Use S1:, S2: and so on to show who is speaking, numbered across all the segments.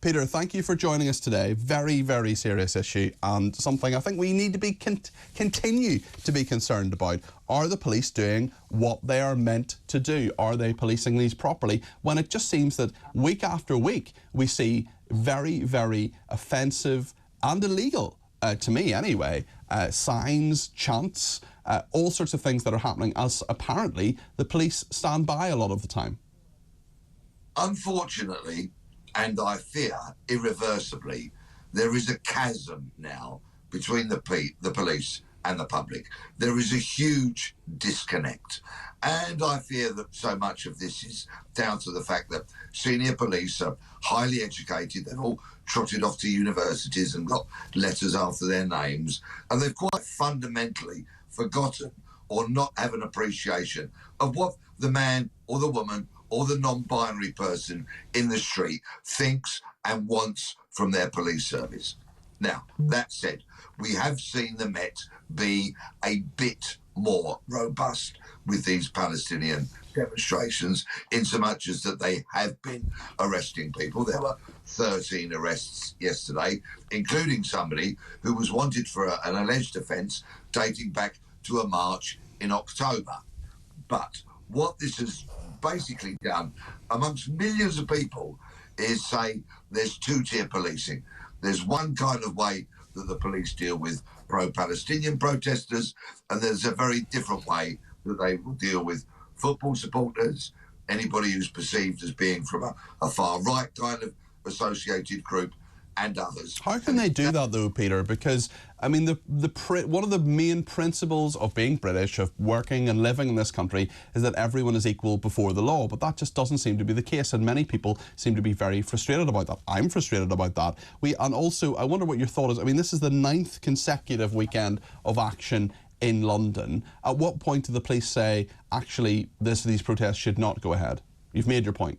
S1: Peter, thank you for joining us today. Very, very serious issue, and something I think we need to be continue to be concerned about. Are the police doing what they are meant to do? Are they policing these properly? When it just seems that week after week we see very, very offensive and illegal, to me anyway, signs, chants, all sorts of things that are happening as apparently the police stand by a lot of the time.
S2: Unfortunately, and I fear irreversibly, there is a chasm now between the police and the public. There is a huge disconnect. And I fear that so much of this is down to the fact that senior police are highly educated. They've all trotted off to universities and got letters after their names. And they've quite fundamentally forgotten or not have an appreciation of what the man or the woman or the non-binary person in the street thinks and wants from their police service. Now, that said, we have seen the Met be a bit more robust with these Palestinian demonstrations, in so much as that they have been arresting people. There were 13 arrests yesterday, including somebody who was wanted for an alleged offence dating back to a march in October. But what this has basically done amongst millions of people is say there's two-tier policing. There's one kind of way that the police deal with pro-Palestinian protesters, and there's a very different way that they will deal with football supporters, anybody who's perceived as being from a far-right kind of associated group, and others.
S1: How can they do that though, Peter? Because I mean, one of the main principles of being British, of working and living in this country, is that everyone is equal before the law. But that just doesn't seem to be the case, and many people seem to be very frustrated about that. I'm frustrated about that. And also, I wonder what your thought is. I mean, this is the 9th consecutive weekend of action in London. At what point do the police say, actually, these protests should not go ahead? You've made your point.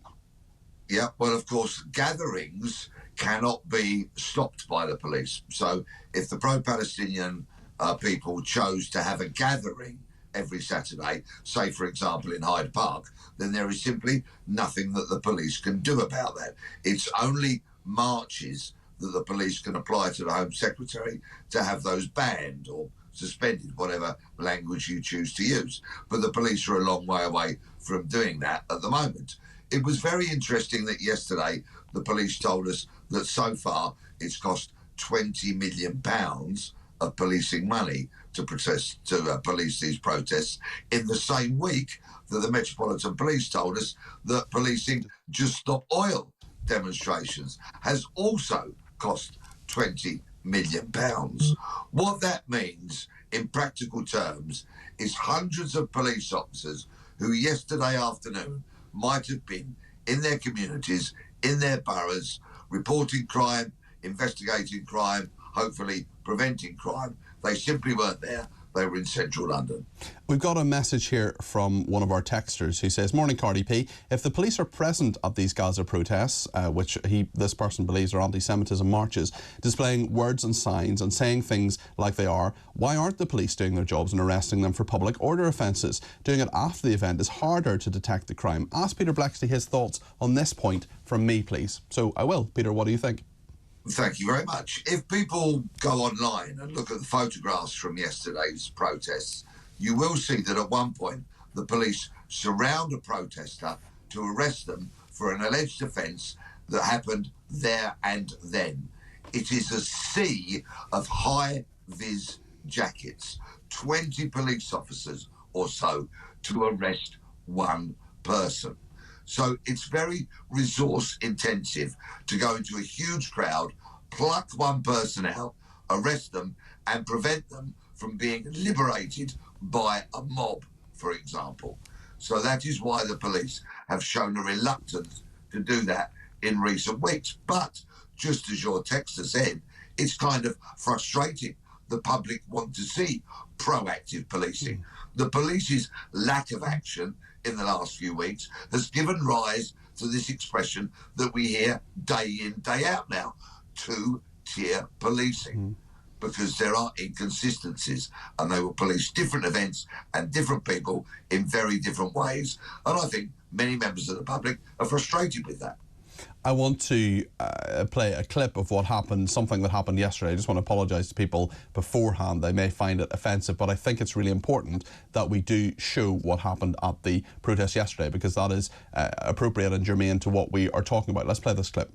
S2: Yeah, well, of course, gatherings cannot be stopped by the police. So if the pro-Palestinian people chose to have a gathering every Saturday, say, for example, in Hyde Park, then there is simply nothing that the police can do about that. It's only marches that the police can apply to the Home Secretary to have those banned or suspended, whatever language you choose to use. But the police are a long way away from doing that at the moment. It was very interesting that yesterday the police told us that so far it's cost £20 million of policing money to police these protests, in the same week that the Metropolitan Police told us that policing Just Stop Oil demonstrations has also cost £20 million. What that means in practical terms is hundreds of police officers who yesterday afternoon might have been in their communities, in their boroughs, reporting crime, investigating crime, hopefully preventing crime. They simply weren't there. They were in central London.
S1: We've got a message here from one of our texters who says, "Morning, Cardi P. If the police are present at these Gaza protests, which this person believes are anti-Semitism marches, displaying words and signs and saying things like they are, why aren't the police doing their jobs and arresting them for public order offences? Doing it after the event is harder to detect the crime." Ask Peter Bleksley his thoughts on this point from me, please. So I will. Peter, what do you think?
S2: Thank you very much. If people go online and look at the photographs from yesterday's protests, you will see that at one point the police surround a protester to arrest them for an alleged offence that happened there and then. It is a sea of high-vis jackets, 20 police officers or so to arrest one person. So it's very resource intensive to go into a huge crowd, pluck one person out, arrest them, and prevent them from being liberated by a mob, for example. So that is why the police have shown a reluctance to do that in recent weeks. But just as your texter said, it's kind of frustrating. The public want to see proactive policing. The police's lack of action in the last few weeks has given rise to this expression that we hear day in, day out now, two-tier policing, because there are inconsistencies and they will police different events and different people in very different ways. And I think many members of the public are frustrated with that.
S1: I want to play a clip of what happened, something that happened yesterday. I just want to apologise to people beforehand. They may find it offensive, but I think it's really important that we do show what happened at the protest yesterday, because that is appropriate and germane to what we are talking about. Let's play this clip.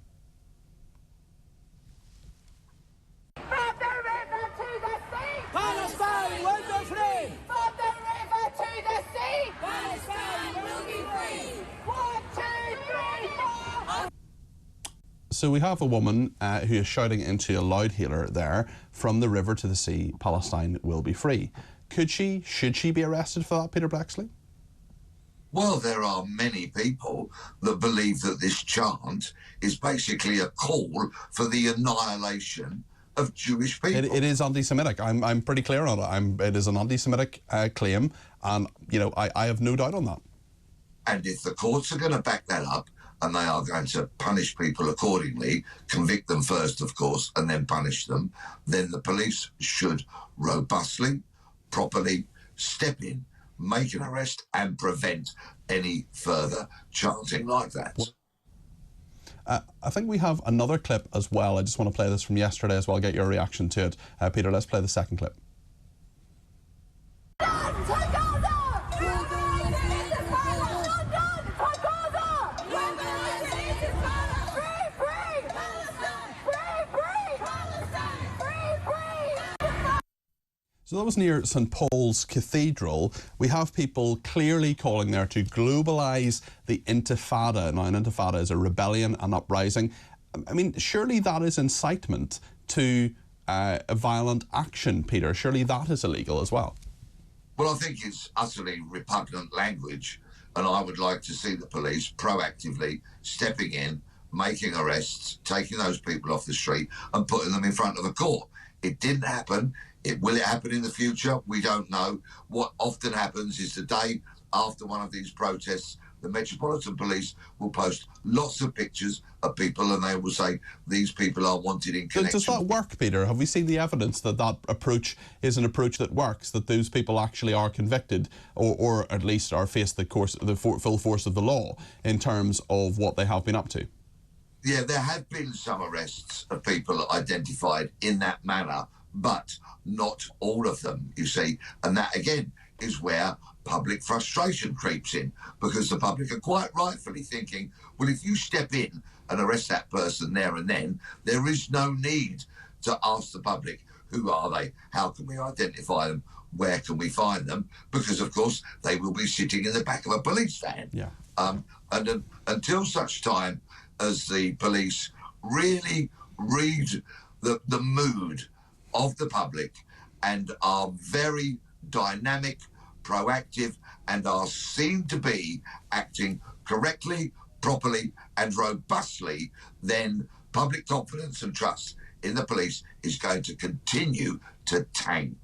S1: So we have a woman who is shouting into a loudspeaker there, "From the river to the sea, Palestine will be free." Should she be arrested for that, Peter Bleksley?
S2: Well, there are many people that believe that this chant is basically a call for the annihilation of Jewish people.
S1: It is anti-Semitic. I'm pretty clear on it. It is an anti-Semitic claim, and you know I have no doubt on that.
S2: And if the courts are going to back that up, and they are going to punish people accordingly, convict them first, of course, and then punish them, then the police should robustly, properly step in, make an arrest, and prevent any further chanting like that.
S1: I think we have another clip as well. I just want to play this from yesterday as well, get your reaction to it. Peter, let's play the second clip. So that was near St Paul's Cathedral. We have people clearly calling there to globalise the intifada. Now, an intifada is a rebellion, an uprising. I mean, surely that is incitement to a violent action, Peter. Surely that is illegal as well.
S2: Well, I think it's utterly repugnant language, and I would like to see the police proactively stepping in, making arrests, taking those people off the street and putting them in front of a court. It didn't happen. Will it happen in the future? We don't know. What often happens is the day after one of these protests, the Metropolitan Police will post lots of pictures of people, and they will say these people are wanted in connection.
S1: Does that work, Peter? Have we seen the evidence that that approach is an approach that works, that those people actually are convicted, or at least are face the full force of the law in terms of what they have been up to?
S2: Yeah, there have been some arrests of people identified in that manner, but not all of them, you see. And that, again, is where public frustration creeps in, because the public are quite rightfully thinking, well, if you step in and arrest that person there and then, there is no need to ask the public, who are they? How can we identify them? Where can we find them? Because, of course, they will be sitting in the back of a police van.
S1: Yeah.
S2: And until such time as the police really read the mood of the public and are very dynamic, proactive, and are seen to be acting correctly, properly, and robustly, then public confidence and trust in the police is going to continue to tank.